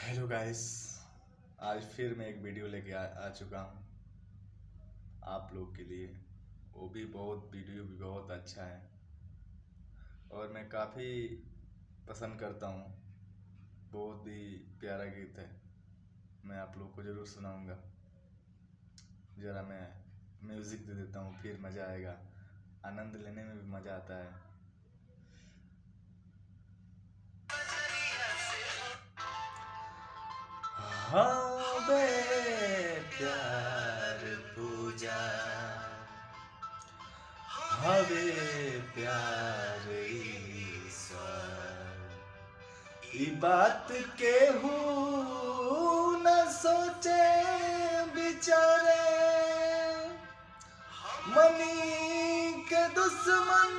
Hello guys. आज फिर मैं एक वीडियो लेके आ चुका हूँ आप लोग के लिए। वो भी वीडियो भी बहुत अच्छा है और मैं काफ़ी पसंद करता हूँ। बहुत ही प्यारा गीत है। मैं आप लोग को ज़रूर सुनाऊंगा। ज़रा मैं म्यूज़िक दे देता हूँ, फिर मज़ा आएगा। आनंद लेने में भी मज़ा आता है। हाँ बे प्यार पूजा, हवे प्यार ईश्वर, ई बात के न सोचे बिचारे, मनी के दुश्मन